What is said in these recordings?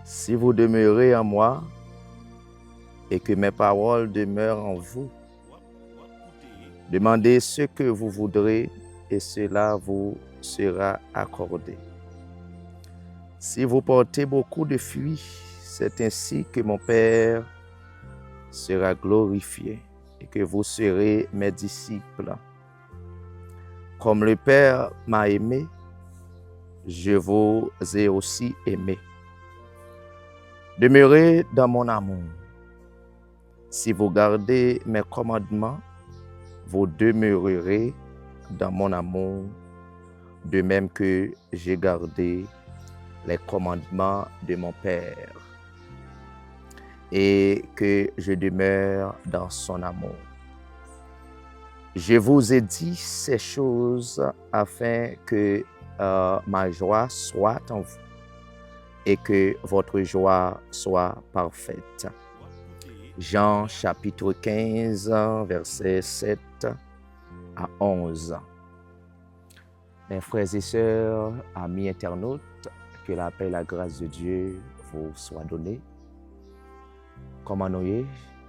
Si vous demeurez en moi et que mes paroles demeurent en vous, demandez ce que vous voudrez et cela vous sera accordé. Si vous portez beaucoup de fruits, c'est ainsi que mon Père sera glorifié et que vous serez mes disciples. Comme le Père m'a aimé, je vous ai aussi aimé. Demeurez dans mon amour. Si vous gardez mes commandements, vous demeurerez dans mon amour, de même que j'ai gardé les commandements de mon Père et que je demeure dans son amour. Je vous ai dit ces choses afin que ma joie soit en vous et que votre joie soit parfaite. Jean chapitre 15, versets 7 à 11. Mes frères et sœurs, amis internautes, que la paix et la grâce de Dieu vous soient données. Comment nous y est,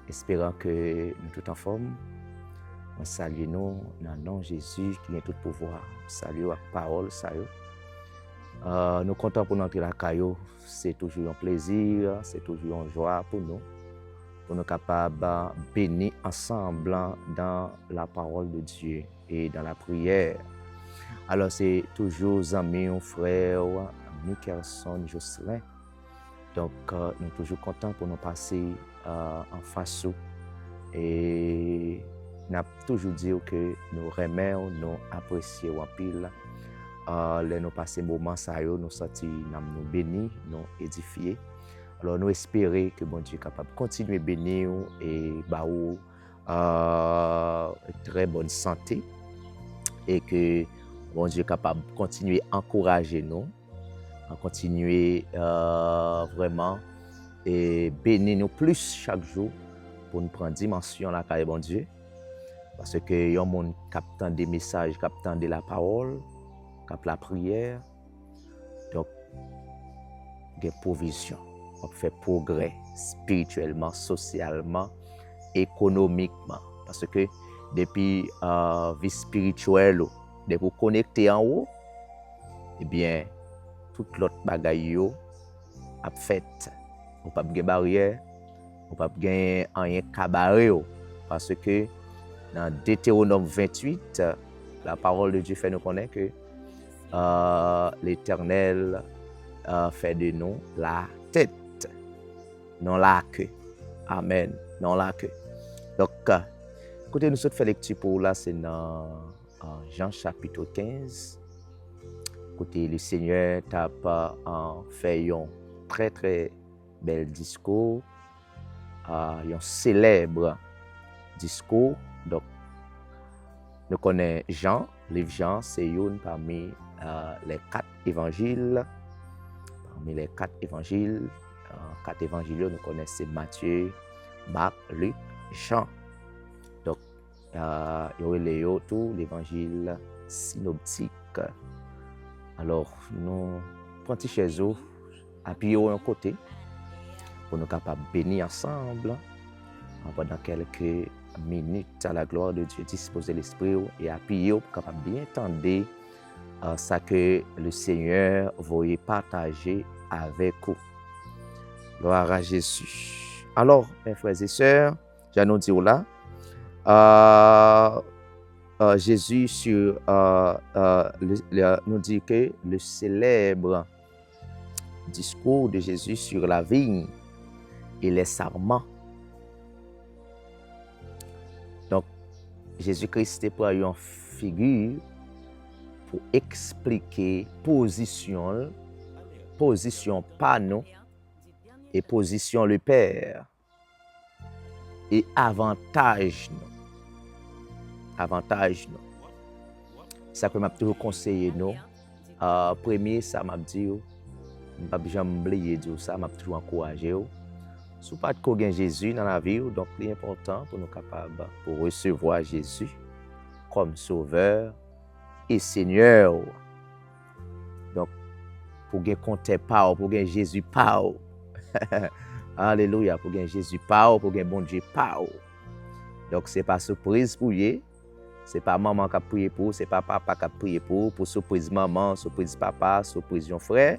espérant que nous sommes en forme. On salue nous dans le nom de Jésus qui a tout pouvoir. Salut la parole, salut. Nous sommes contents pour entrer la caillou. C'est toujours un plaisir, c'est toujours une joie pour nous capables de bénir ensemble dans la parole de Dieu et dans la prière. Alors c'est toujours amis, frères, Nickerson, Jocelyn. Donc nous sommes toujours contents pour nous passer en face et nous avons toujours dit que nous remercions, nous apprécions en pile. Nous passons moments ça nous sentir nous bénis, nous édifier. Alors nous espérons que bon Dieu est capable de continuer à bénir et baou très bonne santé et que bon Dieu est capable de continuer à encourager nous, à continuer vraiment et bénir nous plus chaque jour pour nous prendre dimension la carrière bon Dieu. Parce que y a un monde captant des messages, captant de la parole, cap la prière. Donc des provisions, on fait progrès spirituellement, socialement, économiquement. Parce que depuis vie spirituelle, de vous connecter en haut, eh bien, toute l'autre bagaille a fait. On ne peut pas de barrière, on ne peut pas rien cabaret. Parce que dans Deutéronome 28, la parole de Dieu fait nous connaître que l'Éternel fait de nous la tête, non la queue. Amen, non la queue. Donc, écoutez, nous sommes fait lecture pour là, c'est dans Jean chapitre 15. Écoutez, le Seigneur t'a fait un très très bel discours, un célèbre discours. Donc, nous connaissons Jean, livre Jean, c'est une parmi les 4 évangiles. Parmi les 4 évangiles, 4 évangiles, nous connaissons Matthieu, Marc, Luc, Jean. Donc, il y a tout l'évangile synoptique. Alors, nous prenons chez eux, appuyons un côté pour nous capables de bénir ensemble pendant quelques minutes à la gloire de Dieu, disposer l'esprit et appuyer pour capable bien entendre ça que le Seigneur voulait partager avec vous. Gloire à Jésus. Alors, mes frères et sœurs, je nous dis là, Jésus nous dit que le célèbre discours de Jésus sur la vigne et les sarments. Donc, Jésus-Christ est pour une figure pour expliquer position pas nous et position le Père et avantage nous. Ça que m'a toujours conseillé nous. Premier, ça m'a dit, je ne vais jamais oublier ça, m'a toujours encouragé. Si pas de connaître Jésus dans la vie, donc c'est important pour nous capables pour recevoir Jésus comme Sauveur et Seigneur. Donc, pour gagner compte par, pour gagner Jésus par, Alléluia, pour gagner Jésus pas, pour gagner bon Dieu pas. Donc, ce n'est pas surprise pour lui. Ce n'est pas maman qui a prié pour, ce n'est pas papa qui a prié pour surprise maman, surprise papa, surprise son frère.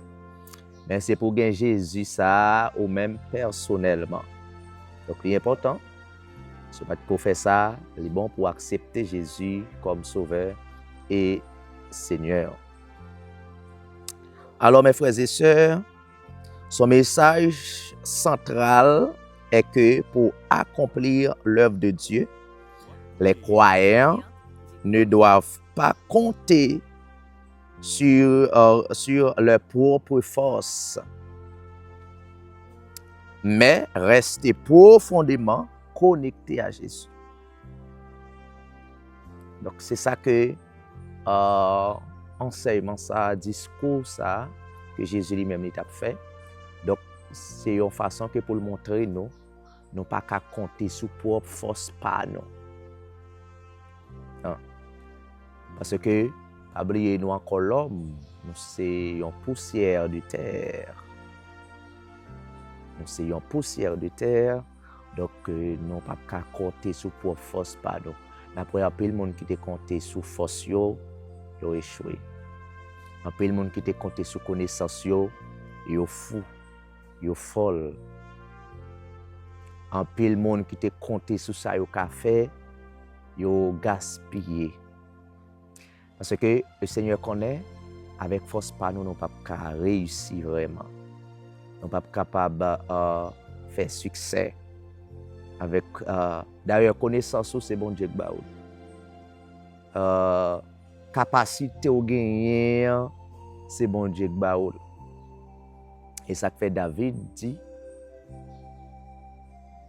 Mais c'est pour gagner Jésus ça, ou même personnellement. Donc, l'important, c'est pas pour faire ça, il est bon pour accepter Jésus comme sauveur et Seigneur. Alors, mes frères et sœurs, son message central est que pour accomplir l'œuvre de Dieu, les croyants ne doivent pas compter sur leur propre force, mais rester profondément connectés à Jésus. Donc, c'est ça que enseignement, ça, discours, ça, que Jésus lui-même a fait. Donc, c'est une façon que pour le montrer, nous pas qu'à compter sur propre force pas non. Non. Parce que, oubliez nous encore l'homme, nous c'est une poussière de terre. Nous c'est une poussière de terre, donc nous pas qu'à compter sur propre force pas non. Après, après le monde qui te compté sur force yo échoué. Après le monde qui te compté sur connaissance yo fou, yo folle. En pile monde qui te compté sur ça yo ka fait, yo gaspillé. Parce que le Seigneur connaît, avec force pas nous pas réussir vraiment. Nous pas capable faire succès. Avec d'ailleurs connaissance c'est bon Dieu ba ou. Capacité au gagner c'est bon Dieu ba ou. Et ça fait David dit,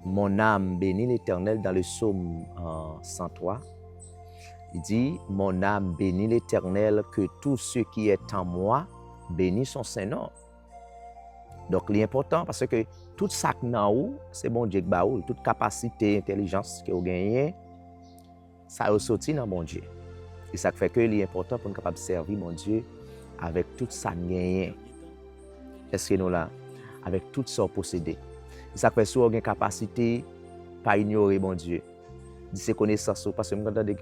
mon âme bénit l'Éternel dans le psaume 103. Il dit, mon âme bénit l'Éternel, que tout ce qui est en moi bénit son Saint-Nom. Donc, l'important, parce que tout ça qui est en vous, c'est bon Dieu qui baoul, toute capacité, intelligence que vous gagnez, ça ressortit dans mon Dieu. Et ça fait que l'important pour nous capable de servir mon Dieu avec tout ça gagné. Est-ce que nous là, avec tout ça possédé. Et ça fait que si vous avez une capacité, pas ignorer mon Dieu. C'est connaissance, parce que je entends des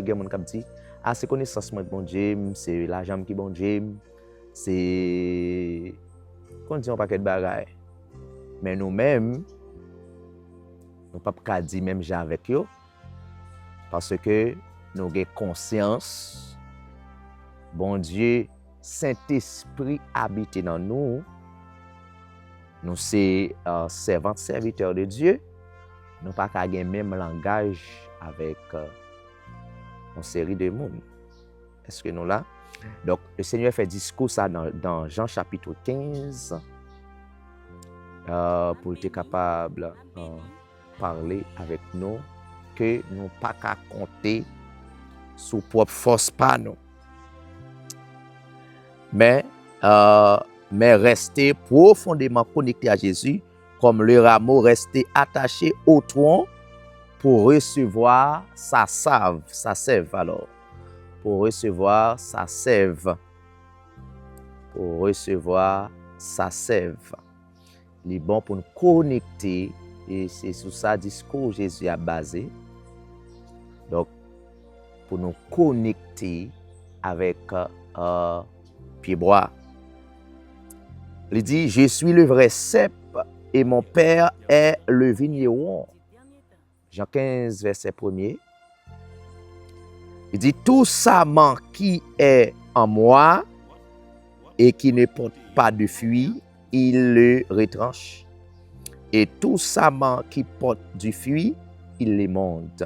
gens qui disent, ah, c'est connaissance, mon Dieu, c'est l'argent qui est bon Dieu, c'est. Qu'on dit un paquet de bagailles. Mais nous-mêmes, nous ne pouvons pas dire même gens avec eux, parce que nous avons conscience, bon Dieu, Saint-Esprit habite dans nous, nous sommes servants, serviteurs de Dieu, nous n'avons pas qu'à avoir le même langage avec une série de monde. Est-ce que nous là? Donc, le Seigneur fait discours ça dans Jean chapitre 15 pour être capable de parler avec nous que nous pas qu'à compter sur propre force pas nous. Mais rester profondément connecté à Jésus comme le rameau resté attaché au tronc pour recevoir sa sève alors. Pour recevoir sa sève. Pour recevoir sa sève. Il est bon pour nous connecter, et c'est sur ça discours Jésus a basé. Donc, pour nous connecter avec Pied-Bois. Il dit, je suis le vrai cep et mon père est le vigneron. Jean 15, verset 1er. Il dit, tout sarment qui est en moi et qui ne porte pas de fruit, il le retranche. Et tout sarment qui porte du fruit, il les monte,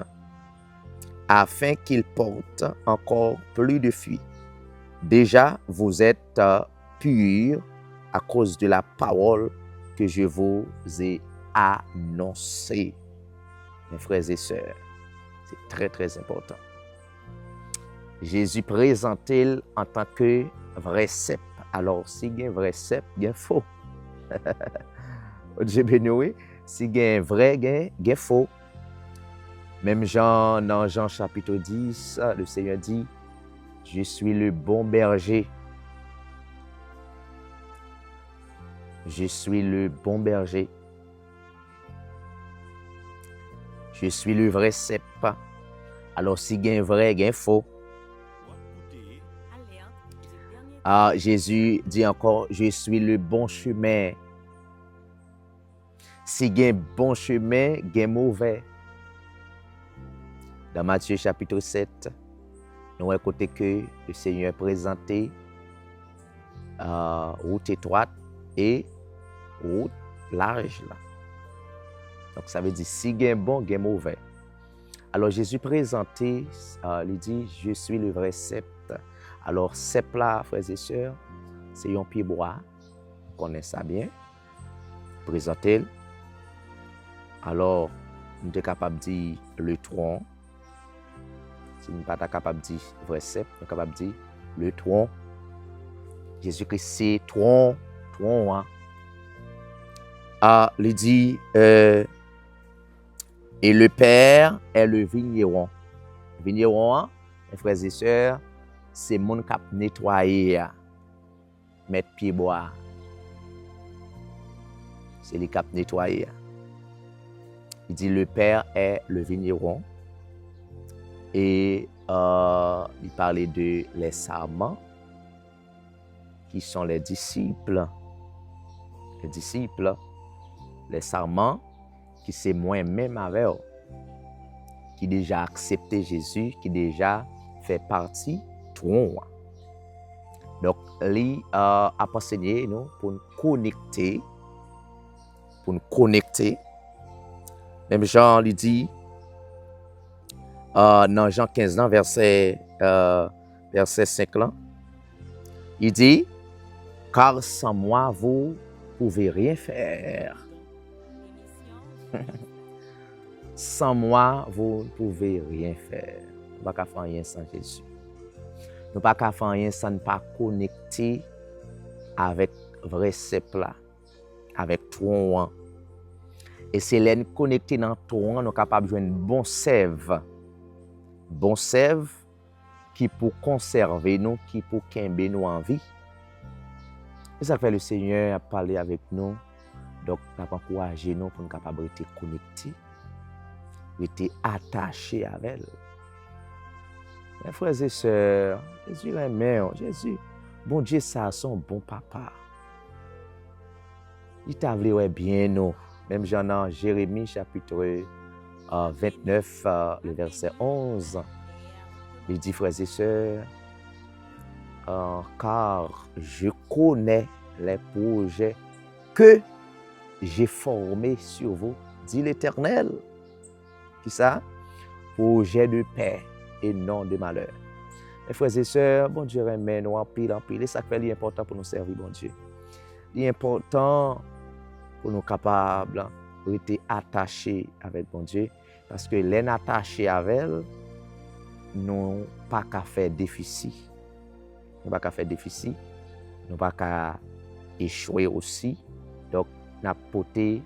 afin qu'il porte encore plus de fruits. Déjà, vous êtes purs à cause de la parole que je vous ai annoncée. Mes frères et sœurs, c'est très très important. Jésus présente-t-il en tant que vrai cep. Alors, si il y a un vrai cep, il y a un faux. Dieu béni, si il y a un vrai, il y a un faux. Même dans Jean chapitre 10, le Seigneur dit, je suis le bon berger. Je suis le bon berger. Je suis le vrai cep. Alors, si il y a un vrai, il y a un faux. Jésus dit encore, je suis le bon chemin. Si il y a un bon chemin, il y a un mauvais. Dans Matthieu chapitre 7, nous avons écouté que le Seigneur présenté route étroite et route large. Là. Donc, ça veut dire si il y a un bon, il y a un mauvais. Alors, Jésus présenté, il dit, je suis le vrai cep. Alors, cep là, frères et sœurs, c'est un pied bois. On connaît ça bien. Présenté. Alors, nous sommes capables de dire le tronc. Si nous ne sommes pas capables de dire vrai cep, nous sommes capables de dire le tronc. Jésus-Christ, c'est tronc. Tronc, hein. Il dit, et le Père est le vigneron. Le vigneron, mes frères et sœurs, c'est mon cap nettoyer, mettre pied bois. C'est les cap nettoyer. Il dit le Père est le vigneron. Et il parlait de les sarments, qui sont les disciples. Les disciples, les sarments, qui c'est moi-même avec eux, qui déjà accepté Jésus, qui déjà fait partie de toi. Donc, il a enseigné nous pour nous connecter. Pour nous connecter. Même Jean lui dit, dans Jean 15, verset 5, là, il dit, car sans moi, vous ne pouvez rien faire. Sans moi, vous ne pouvez rien faire. Nous ne pouvons pas faire rien sans Jésus. Nous ne pouvons pas faire rien sans ne pas connecter avec vrai cep là, avec toi. Et c'est là nous connecter dans toi, nous sommes capables de jouer une bonne sève. Bon sève qui pour conserver nous, qui pour qu'aimer nous en vie. Et ça fait le Seigneur a parlé avec nous. Donc, nous avons encouragé nous pour nous capables de rester connectés, rester attachés avec elle. Mes frères et sœurs, Jésus est mère, Jésus, bon Dieu, ça son bon papa. Il t'a voulu bien nous. Même dans Jérémie chapitre 29, le verset 11, il dit, frères et sœurs, car je connais les projets que j'ai formés sur vous, dit l'Éternel. Qui ça? Projet de paix et non de malheur. Mes frères et sœurs, bon Dieu remet nous en pile. Et ça fait l'important pour nous servir, bon Dieu. L'important pour nous capables de rester attachés avec bon Dieu. Parce que les attachés avec elle, nous pas qu'à faire déficit. Nous pas qu'à faire déficit. Nous pas qu'à échouer aussi. Donc, nous avons porté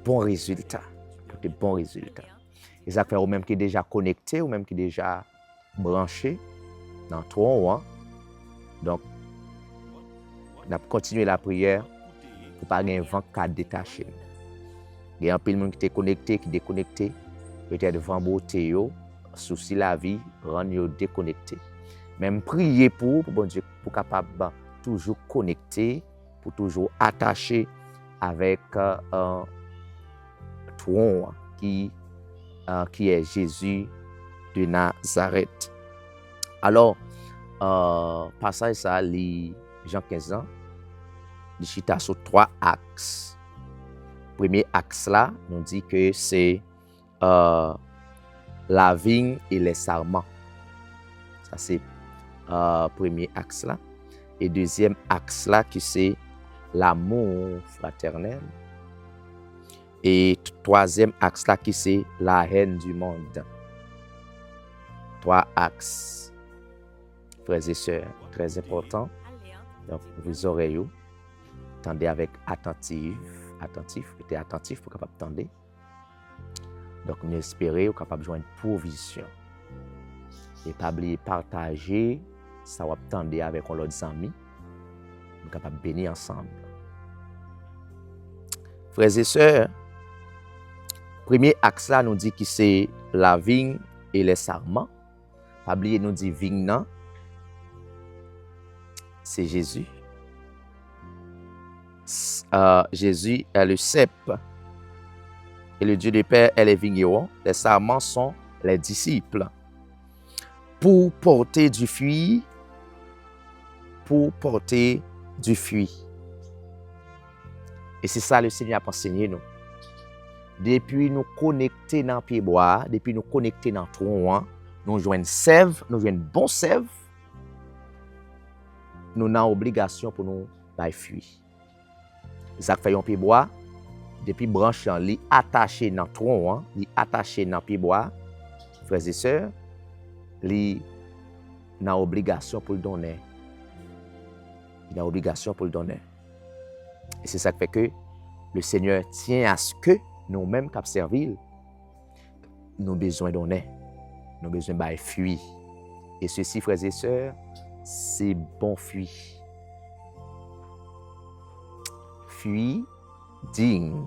bon résultat. Bon résultat. Et ça fait au même qui est déjà connecté, ou même qui est déjà branché dans toi. Donc, nous avons continué la prière pour ne pas avoir un vent qui détaché. Il y a un peu de monde qui est connecté, qui est déconnecté. Peut-être vent beauté, souci la vie, rendre déconnecté. Même prier pour bon Dieu, pour capable toujours connecté, pour toujours attaché avec toi qui est Jésus de Nazareth. Alors, passage ça, Jean 15 ans, il chita sur 3 axes. Premier axe là, nous dit que c'est la vigne et les sarments. Ça c'est premier axe là. Et deuxième axe là, qui c'est l'amour fraternel. Et troisième axe là, qui c'est la haine du monde. 3 axes, frères et sœurs, très importants. Donc, vos oreilles, tendez avec attentif, restez attentif pour capable tendre. Donc, nous espérons capable de joindre provision. Et pas oublier partager, ça va tendre avec l'autre amis. nous sommes capables de bénir ensemble. Frères et sœurs, premier axe là nous dit que c'est la vigne et les sarments. Pas oublier nous dit vigne non, c'est Jésus. Jésus est le cep et le Dieu du Père est les vignerons. Les sarments sont les disciples. Pour porter du fruit, Et c'est ça le Seigneur a enseigné nous. Depuis nous connecter dans le pied bois, depuis nous connecter dans le tronc, nous joignons sève, nous joignons bon sève, nous avons obligation pour nous faire fruit. Ça fait un pied bois, depuis branche, li attaché dans le tronc, li attaché dans le pied bois, frères et sœurs, li n'a obligation pour le donner. Il a obligation pour le donner. Et c'est ça qui fait que le Seigneur tient à ce que nous-mêmes qui servir, nous avons besoin de donner. Nous avons besoin de fruit. Et ceci, frères et sœurs, c'est bon fruit. Fruit digne.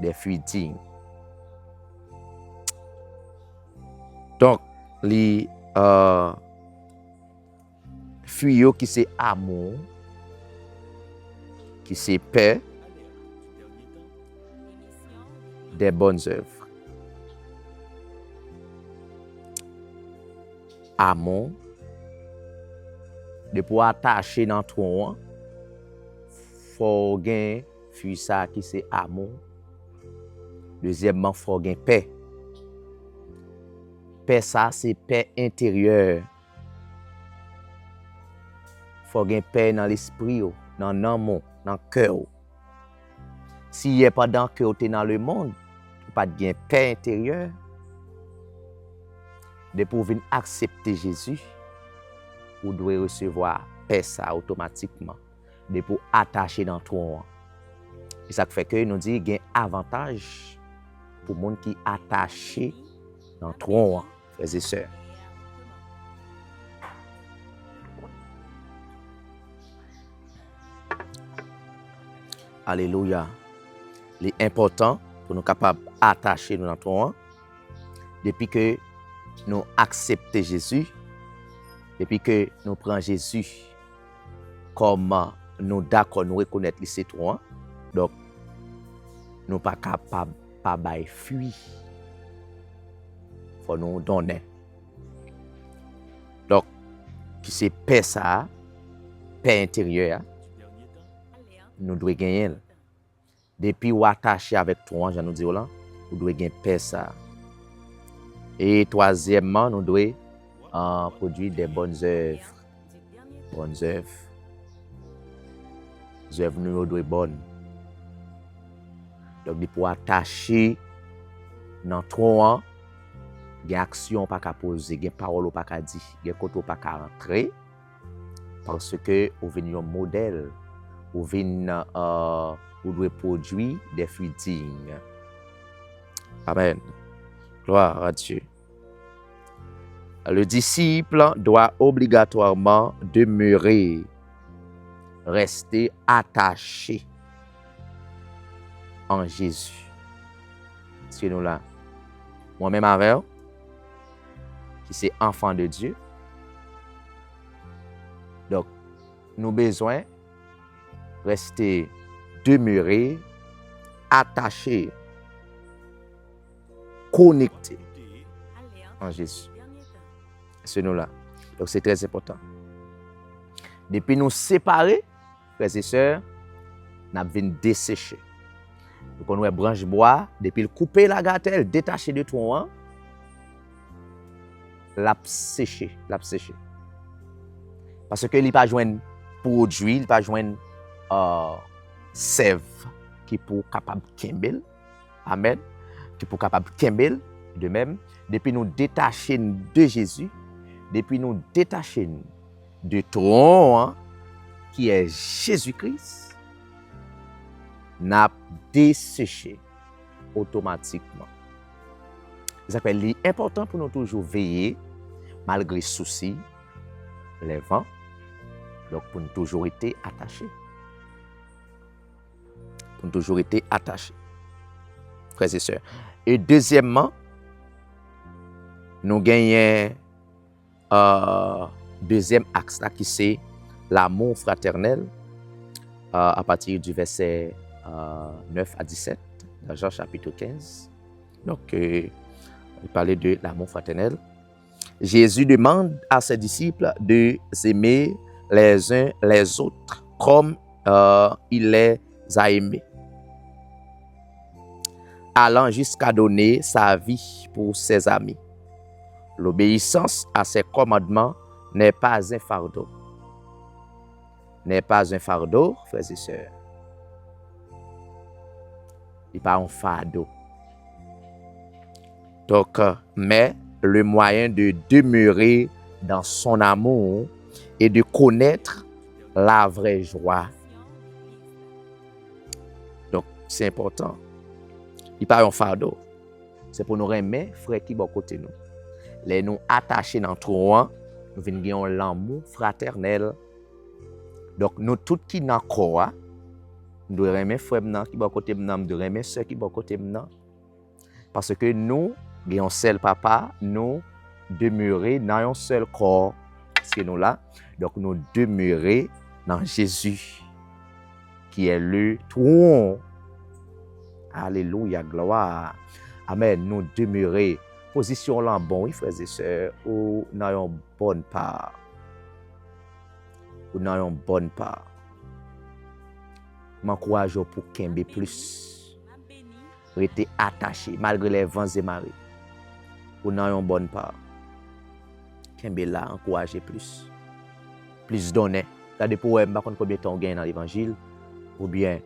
Des fruits dignes. Donc, les fruits qui c'est amour, qui c'est paix, des bonnes œuvres. Amour, de pouvoir attacher dans le tronc, faut gagner fruit ça qui c'est amour. Deuxièmement, faut gagner paix. Paix ça c'est paix intérieure. Faut gagner paix dans l'esprit, dans l'âme, dans le cœur. S'il n'y a pas dans le cœur, tu es dans le monde, pas de paix intérieure. De pouvoir accepter Jésus, vous devez recevoir paix ça automatiquement. De pour attacher dans toi. Et ça fait que nous dit qu'il y a un avantage pour les gens qui sont attachés dans toi, frères et sœurs. Alléluia. L'important pour nous capables d'attacher dans toi, depuis que nous acceptons Jésus, depuis que nous prenons Jésus comme nous d'accord, nous reconnaître les citoyens, donc nous ne sommes pas capables de fuir. Il faut nous donner. Donc, qui c'est paix ça, paix intérieure, nous devons gagner. Depuis ou attaché avec toi, je nous dis là, nous devons gagner paix ça. Et troisièmement, nous devons produire des bonnes œuvres. Bonnes œuvres. Les œuvres nous doivent être bonnes. Donc, pour attacher dans toi, il y a action pas qu'à poser, il y a parole pas qu'à dire, il y a côté pas qu'à rentrer, parce que vous venez un modèle, vous venez vous devez produire des fruits dignes. Amen. Gloire à Dieu. Le disciple doit obligatoirement demeurer, rester attaché en Jésus. C'est nous là. Moi-même avec qui c'est enfant de Dieu. Donc, nous avons besoin de rester demeurer, attaché, connecté en Jésus. C'est nous là. Donc, c'est très important. Depuis nous séparer, frères et sœurs, nous avons desséché. Donc, on a une branche bois, depuis le couper la gatelle, détacher de toi, l'a séché. Parce que il pas joindre produit, il pas joindre sève qui pour capable kembel. Amen. Qui pour capable kembel. De même, depuis nous détacher de Jésus, depuis nous détacher de tronc qui est Jésus-Christ, n'a desséché automatiquement. Ça fait l'important pour nous toujours veiller malgré soucis, les vents, Donc, pour nous toujours être attachés. Pour nous toujours être attachés. Frères et sœurs. Et deuxièmement, nous gagnons deuxième axe là, qui c'est l'amour fraternel à partir du verset 9 à 17 dans Jean chapitre 15. Donc, il parlait de l'amour fraternel. Jésus demande à ses disciples de s'aimer les uns les autres comme il les a aimés, allant jusqu'à donner sa vie pour ses amis. L'obéissance à ses commandements n'est pas un fardeau. N'est pas un fardeau, frères et sœurs. Il n'est pas un fardeau. Donc, mais le moyen de demeurer dans son amour et de connaître la vraie joie. Donc, c'est important. Il n'est pas un fardeau. C'est pour nous remettre, frère qui sont à côté de nous. Les nous attachés dans trois, nous venons l'amour fraternel. Donc, nous tous qui sont dans le corps, nous devons remettre frère qui sont à côté de nous, nous devons remettre ceux qui sont à côté de nous. Parce que nous, un seul papa, nous demeurer dans un seul corps. C'est nous là. Donc, nous demeurer dans Jésus, qui est le tronc. Alléluia, gloire. Amen. Nous demeurer. Position là, bon, oui, frères et sœurs, ou dans une bonne part. Ou dans une bonne part. M'encourage pour qu'aimer plus. Rester attaché, malgré les vents et marées. Ou dans une bonne part. Qu'aimer là, encourager plus. Plus donner. Regardez pour vous, combien de temps on gagne dans l'évangile, ou bien,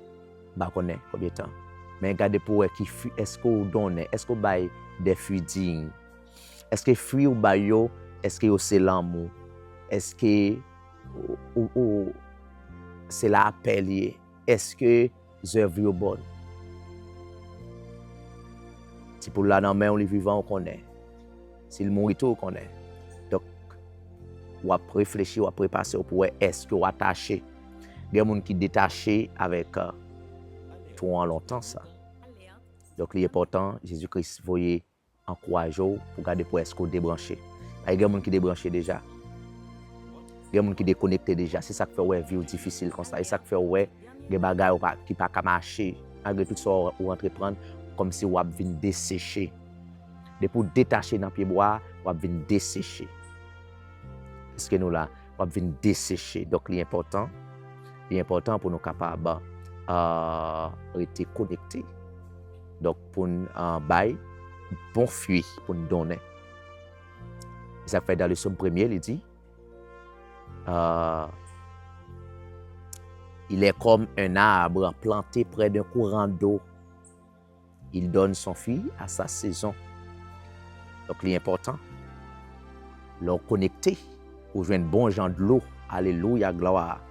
combien de temps. Mais regardez pour vous, est-ce que vous donnez, est-ce que vous avez des fruits dignes? Est-ce que fruits ou bayo, est-ce que c'est l'amour? Est-ce que c'est l'appel? Est-ce que vous œuvres bonnes? Si pour la main on les vivant on connaît. Si le mourit on connaît. Donc, on va réfléchir, on va préparer pour est-ce que vous attaché. Il y a des gens qui sont détachés avec tout en longtemps ça. Donc, l'important, Jésus-Christ voyait encourager pour garder pour est-ce qu'on débranché. Il y a des gens qui débranché déjà. Il y a des gens qui déconnectés déjà. C'est ça qui fait ouais vie difficile comme ça. C'est ça qui fait ouais des bagages qui pas marcher malgré tout ça ou entreprendre comme si on vient dessécher. Depuis détacher dans pied bois, on vient dessécher. Est-ce que nous là, on vient dessécher. Donc l'important pour nous capables rester connectés. Donc pour nous bail bon fruit pour nous donner. Ça fait dans le psaume premier, il dit il est comme un arbre planté près d'un courant d'eau. Il donne son fruit à sa saison. Donc, l'important, leur connecter pour jouer un bon genre de l'eau. Alléluia, gloire.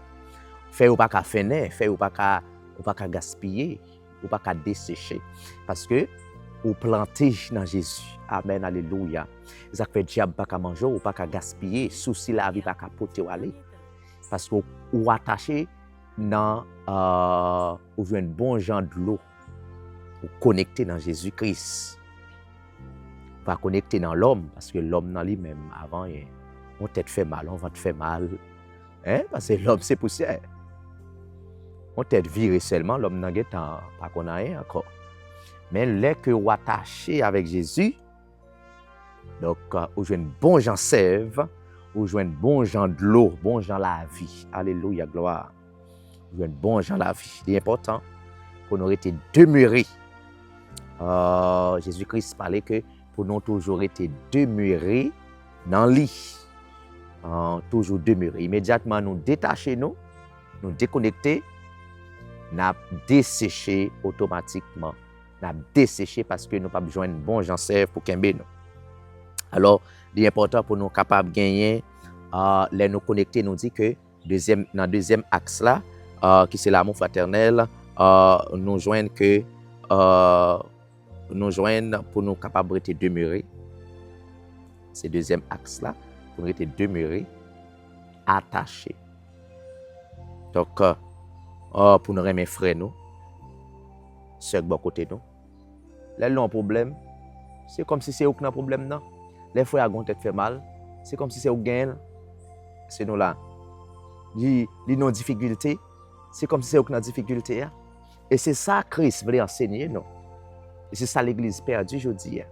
Fait ou pas qu'à finir, fait ou pas qu'à gaspiller, ou pas qu'à dessécher. Parce que ou planter dans Jésus. Amen, alléluia. Ça fait diable pas qu'à manger ou pas qu'à gaspiller, souci la vie pas qu'à porter ou aller. Parce que ou attaché dans ou jouer un bon genre de l'eau. Ou connecter dans Jésus-Christ. Pas connecter dans l'homme, parce que l'homme dans lui-même, avant, on t'a fait mal, on va te faire mal. Hein? Parce que l'homme, c'est poussière. On t'a viré seulement, l'homme n'a pas qu'on a rien encore. Mais là que vous attaché avec Jésus, donc, vous jouez un bon genre sève, vous jouez un bon genre de l'eau, bon genre la vie. Alléluia, gloire. Vous jouez un bon genre la vie. C'est important pour nous être demeurés. Jésus-Christ parlait que pour nous toujours été demeurés dans lui. Toujours demeurer. Immédiatement, nous détacher, nous déconnecter, nous dessécher automatiquement. Nous dessécher parce que nous n'avons pas besoin de bon gens serve pour qu'un nous. Alors, l'important pour nous capables de gagner, les nous connecter, nous dit que dans le deuxième axe là, qui c'est l'amour fraternel, nous joignent que nous joignent pour nous capables de demeurer. C'est le deuxième axe là, pour nous être demeurés, attachés. Donc, pour nous remettre frère nous, ceux qui sont côté nous, là, ils ont un problème. C'est comme si c'est eux qui ont un problème, non? Les frères ont tête fait mal. C'est comme si c'est eux qui gagnent. C'est nous là. Ils ont difficulté. C'est comme si c'est eux qui ont difficulté. Et c'est ça que Christ voulait enseigner, nous. Et c'est ça l'Église perdue aujourd'hui.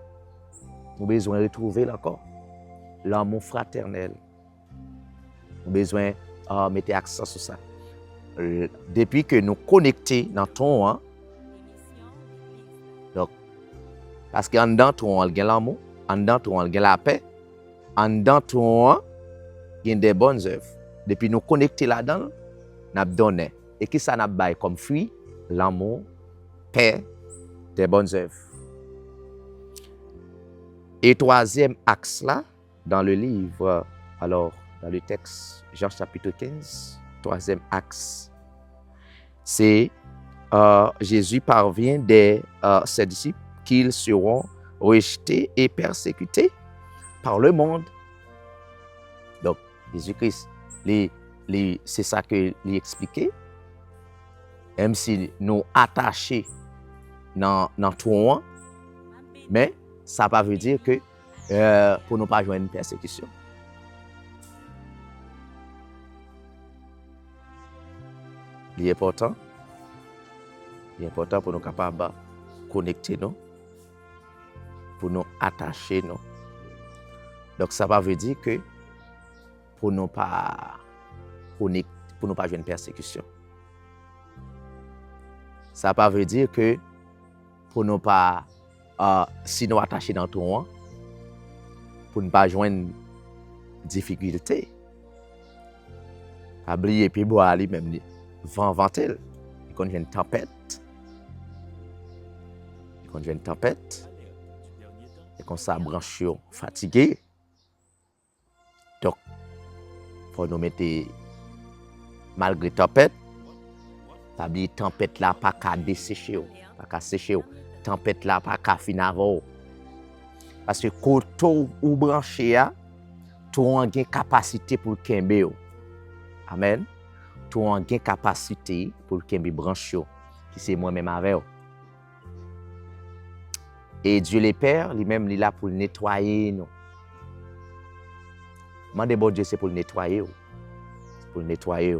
Nous avons besoin de retrouver encore l'amour fraternel. Nous avons besoin de mettre accent sur ça. Depuis que nous connectons dans ton, donc, parce qu'en dedans, ton, il y a l'amour, en dedans, ton, il y a la paix, en dedans, ton, il y a des bonnes œuvres. Depuis nous connecter là-dedans, nous avons donné. Et qui ça n'a pas comme fruit? L'amour, paix, des bonnes œuvres. Et troisième axe là, dans le livre, alors, dans le texte, Jean chapitre 15, troisième axe, c'est Jésus parvient de ses disciples qu'ils seront rejetés et persécutés par le monde. Donc, Jésus-Christ, c'est ça qu'il expliquait. Même si nous attachés dans tout, mais ça ne veut pas dire que pour ne pas joindre une persécution. Il est important pour nous capables de connecter nous, pour nous attacher nous. Donc ça ne veut pas dire que pour ne pas joindre une persécution. Ça ne veut pas dire que pour ne pas, si nous attachés dans tout, pour ne pas joindre difficulté. Oublier puis boire ali même ventel. Quand il y a une tempête. Quand il y a une tempête. Et quand ça branche fatigué. Donc faut nous mettre malgré tempête. Pas oublier tempête là pas qu'à dessécher, pas qu'à sécher. Tempête là pas qu'à finavo. Parce que quand ou branché a, tout a une capacité pour kembe. Amen. Tout a une capacité pour kembe branché qui c'est moi-même avec. Et Dieu le Père, lui-même, il est là pour nettoyer nous. Mandez bon Dieu, c'est pour le nettoyer. C'est pour le nettoyer.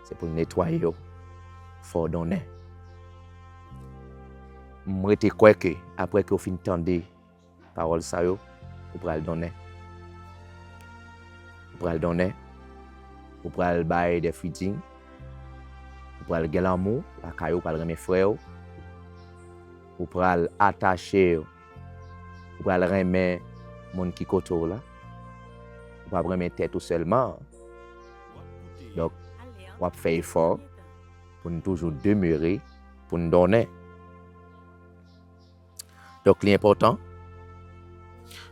C'est pour le nettoyer. Faut donner. Moi, je crois que après que vous finissez d'entendre parole ça, vous pourrez le donner. Vous pourrez le donner. Vous pourrez le bailler des feeding. Vous pourrez le gagner l'amour, la caillou, vous pourrez le remettre frère. Vous pourrez l'attacher. Vous pourrez le remettre mon qui koto là. Vous pourrez remettre tête tout seulement. Donc, vous pouvez faire effort pour nous toujours demeurer, pour nous donner. Donc, l'important,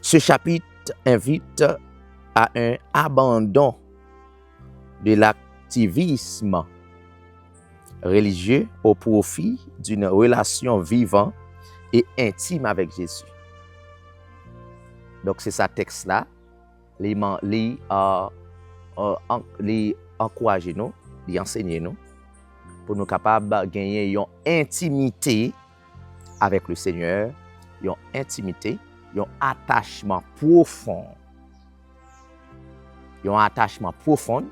ce chapitre invite à un abandon de l'activisme religieux au profit d'une relation vivante et intime avec Jésus. Donc, c'est ça texte-là, les encourager nous, les enseigner nous, pour nous capables de gagner une intimité avec le Seigneur, une intimité, un attachement profond. Un attachement profond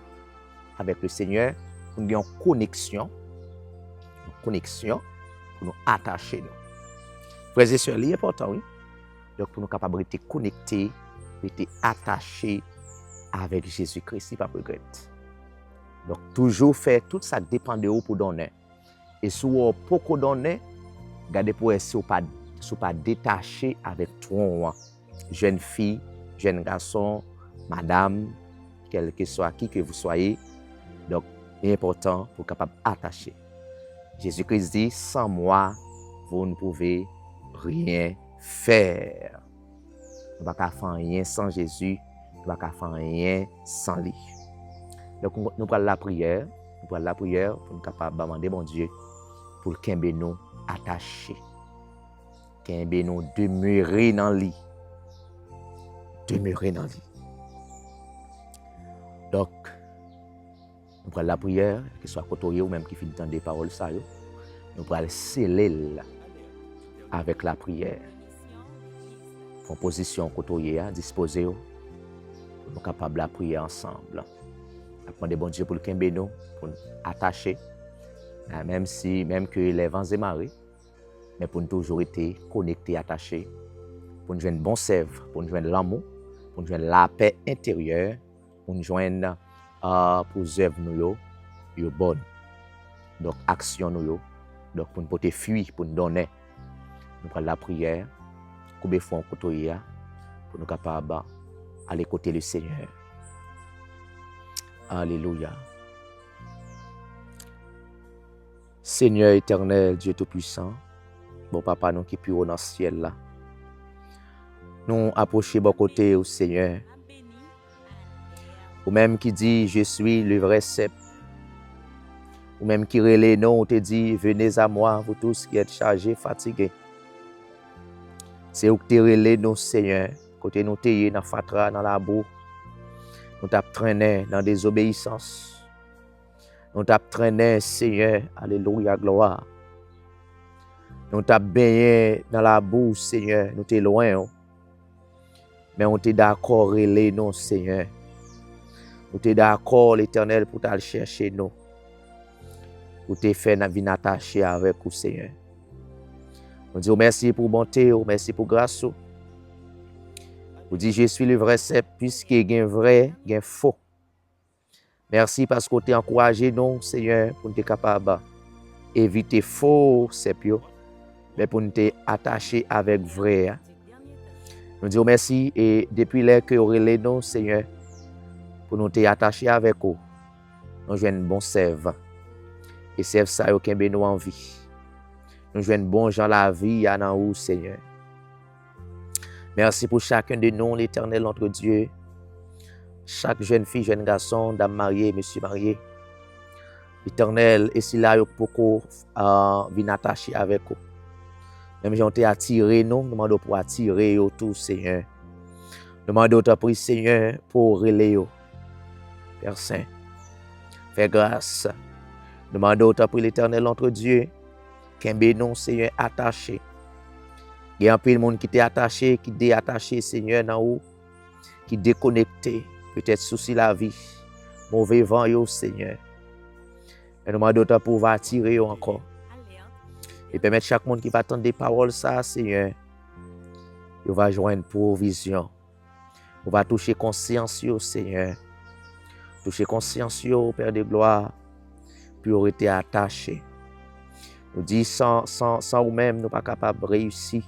avec le Seigneur, pour nous avoir une connexion pour nous attacher. Frères et sœurs, c'est important, oui. Donc, pour nous capables de rester connectés, de rester attachés avec Jésus-Christ, il n'y a pas de regret. Donc, toujours faire tout ça dépend de vous pour donner. Et si vous n'avez pas donné, gardez pour essayer de ne pas détacher avec toi, jeune fille, jeune garçon, madame, quel que soit qui que vous soyez. Donc, c'est important pour être capable d'attacher. Jésus-Christ dit, sans moi, vous ne pouvez rien faire. Vous ne pouvez pas faire rien sans Jésus, vous ne pouvez pas faire rien sans lui. Donc, nous prenons la prière, pour nous capables de demander mon Dieu pour qu'il nous attachés, qu'il nous demeurer dans lui. Demeurer dans lui. Donc, Nous prenons la prière, que ce soit côté ou même qui finit dans des paroles, ça, nous prenons sceller avec la prière. Composition côté disposer pour nous capables de prier ensemble. Demander bon Dieu pour le Kembe nous, pour nous attacher, même que les vents et marées, mais pour nous toujours être connectés, attachés, pour nous joindre bon sève, pour nous joindre l'amour, pour nous joindre la paix intérieure, pour nous joindre pour œuvre nous yo bonne. Donc action nous donc pour nous porter fuir, pour nous donner, nous prendre la prière, combien fois on côtoyer pour nous capables aller côté le Seigneur. Alléluia. Seigneur éternel, Dieu Tout-Puissant, bon papa nous qui plus haut dans le ciel là. Nous approcher bon côté au Seigneur. Ou même qui dit je suis le vrai cep. Ou même qui relève non, on te dit venez à moi vous tous qui êtes chargés, fatigués. C'est où que tu relève nous Seigneur, côté nous te dans fatra dans la boue. Nous t'as traîné dans des obéissances. Nous t'as traîné, Seigneur, alléluia, gloire. Nous t'as baigné dans la boue, Seigneur, nous t'es loin. Mais on t'est d'accord, relais nous, Seigneur. Nous t'es d'accord, l'Éternel, pour t'aller chercher nous. Pour te faire une vie attachée avec vous, Seigneur. Nous disons merci pour bonté, merci pour grâce. Vous dites, je suis le vrai cep, puisqu'il y a un vrai, il y a un faux. Merci parce que vous avez encouragé nous, Seigneur, pour nous être capables d'éviter faux cep, mais pour nous être attachés avec vrai. Nous disons merci et depuis l'heure que vous relèvez nous, Seigneur, pour nous être attachés avec vous, nous jouons un bon sève. Et sève ça, aucun nous en vie. Nous jouons un bon gens la vie à nous, Seigneur. Merci pour chacun de nous, l'Éternel, notre Dieu. Chaque jeune fille, jeune garçon, dame mariée, monsieur marié. L'Éternel, et si là, beaucoup viennent attacher avec vous. Même j'en t'ai attiré, nous demandons pour attirer tout, Seigneur. Nous demandons pour Seigneur, pour relayer. Père Saint, fais grâce. Nous demandons pour l'Éternel, notre Dieu, qu'un bénon, Seigneur, attaché. Il y a un peu de monde qui est attaché, qui est déattaché, Seigneur, dans où, qui est déconnecté, peut-être souci la vie, mauvais vent, yo, Seigneur. Et nous demandons pour pouvoir attirer encore. Et permettre chaque monde qui va attendre des paroles, ça, Seigneur, il va joindre provision. On va toucher conscience, yo, Seigneur. Toucher conscience, yo, Père de gloire, pour être attaché. Nous disons, sans nous-mêmes, nous ne sommes pas capables de réussir.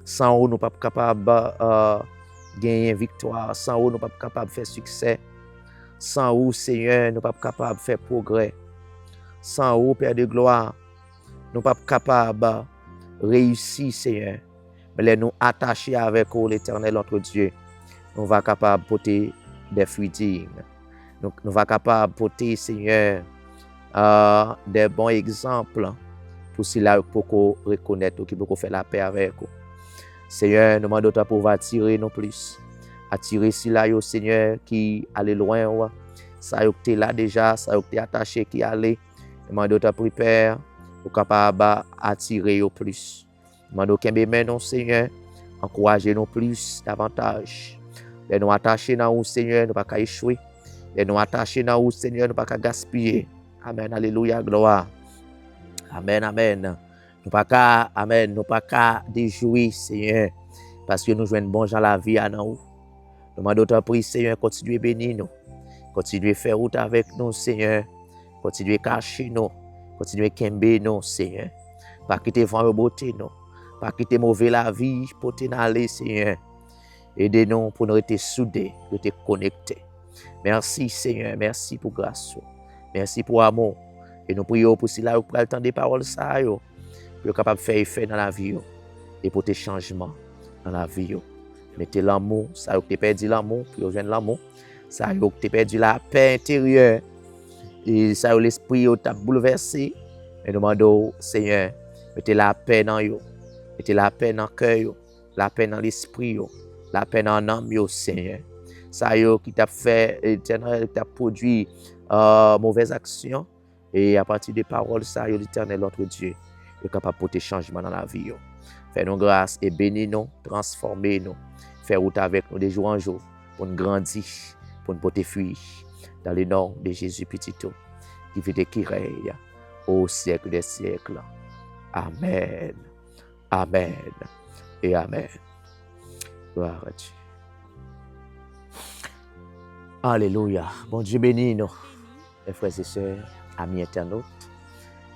Sans nous, nous ne sommes pas capables de gagner victoire. Sans nous, nous ne sommes pas capables de faire succès. Sans nous, Seigneur, nous ne sommes pas capables de faire progrès. Sans nous, Père de gloire, nous ne sommes pas capables de réussir, Seigneur. Mais nous attacher avec vous, l'Éternel, notre Dieu, nous sommes capables de porter des fruits dignes. Nous sommes capables de porter, Seigneur, des bons exemples pour cela pour qu'on reconnaisse ou qui peut faire la paix avec vous. Seigneur, nous demandons pour pouvoir attirer nous plus. Attirer cela, Seigneur, qui allait loin. Ça qui est là déjà, ça qui est attaché, qui allait. Nous demandons pour Père, pour capable attirer plus. Nous demandons que nous, Seigneur, encourager nous plus, davantage. Les nous attacher dans vous, Seigneur, nous ne pas qu'à échouer. Les nous attacher dans vous, Seigneur, nous ne pas qu'à gaspiller. Amen, alléluia, gloire. Amen, amen. Nous pas qu'à, amen, nous pas qu'à déjouer, Seigneur, parce que nous jouons bon gens la vie à nous. Nous demandons ta prière, Seigneur, continuez à bénir nous. Continuez à faire route avec nous, Seigneur. Continuez à cacher nous. Continuez à kembe nous, Seigneur. Pas quitter vent et beauté nous. Pas quitter mauvais la vie pour te aller, Seigneur. Aidez-nous pour nous rester soudés, pour te connecter. Merci, Seigneur. Merci pour grâce. Merci pour amour. Et nous prions pour cela, pour le temps des paroles, ça, pour être capable de faire effet dans la vie, et pour tes changements dans la vie. Mettez l'amour, ça, que tu perdu l'amour, puis rejoindre l'amour. Ça, que tu perdu la paix intérieure. Et ça, l'esprit t'a bouleversé. Et nous demandons, Seigneur, mettez la paix dans vous. Mettez la paix dans le cœur, la paix dans l'esprit, la paix dans l'âme, Seigneur. Ça, qui t'a fait, éternel, qui t'a produit mauvaises actions. Et à partir des paroles, ça, l'Éternel, notre Dieu, est capable de porter changement dans la vie. Fais-nous grâce et bénis-nous, transformez-nous. Fais route avec nous de jour en jour pour nous grandir, pour nous porter fruit. Dans le nom de Jésus petit, qui vit et qui règne au siècle des siècles. Amen. Amen. Et Amen. Gloire à Dieu. Alléluia. Bon Dieu bénis nous, mes frères et sœurs, amis internautes.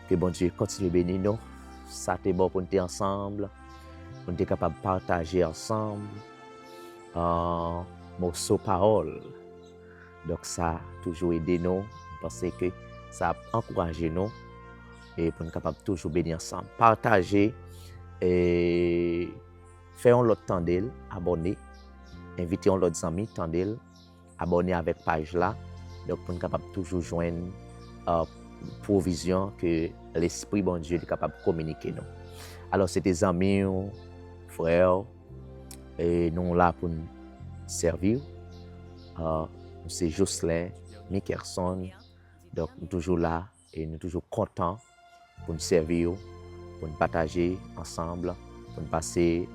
Que bon Dieu continue à bénir nous. Ça t'est bon pour nous être ensemble. Pour nous être capable de partager ensemble. Morceau parole. Donc ça a toujours aidé nous. Parce que ça a encouragé nous. Et pour nous capable toujours bénir ensemble. Partager. Et faisons l'autre tendel, abonner, invitons l'autre amis tendel, abonner avec page là, donc pour nous capable toujours joindre provision que l'esprit bon Dieu est capable de communiquer nous. Alors c'est des amis, frères, et nous là pour nous servir. C'est Jocelyn, Mickerson, donc nous toujours là et nous toujours contents pour nous servir. Pour nous partager ensemble, pour nous passer,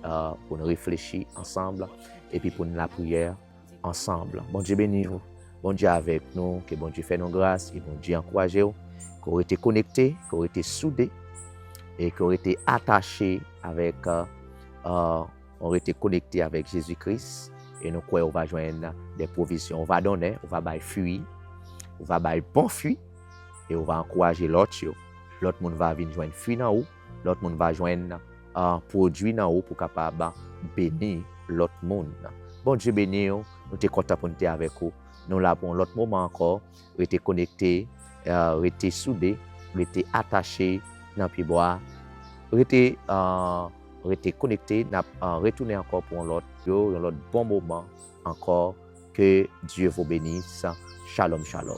pour nous réfléchir ensemble, et puis pour nous la prière ensemble. Bon Dieu bénis vous, bon Dieu avec nous, que bon Dieu fait nos grâces, et bon Dieu encourage vous, qu'on ait été connectés, qu'on ait été soudés, et qu'on ait été attachés avec, on ait été connectés avec Jésus-Christ, et nous croyons qu'on va joindre des provisions, on va donner, on va bailler fruit, on va bailler bon fruit, et on va encourager l'autre. L'autre monde va venir joindre fruit dans haut. L'autre monde va joindre un produit dans haut pour capable bénir l'autre monde. Bon Dieu béni, nous sommes contents pour nous avec vous. Nous là pour l'autre moment encore, nous sommes connectés, nous sommes soudés, nous sommes attachés dans le pied bois, nous sommes connectés, nous retourner encore pour l'autre bon moment encore. Que Dieu vous bénisse. Shalom, shalom.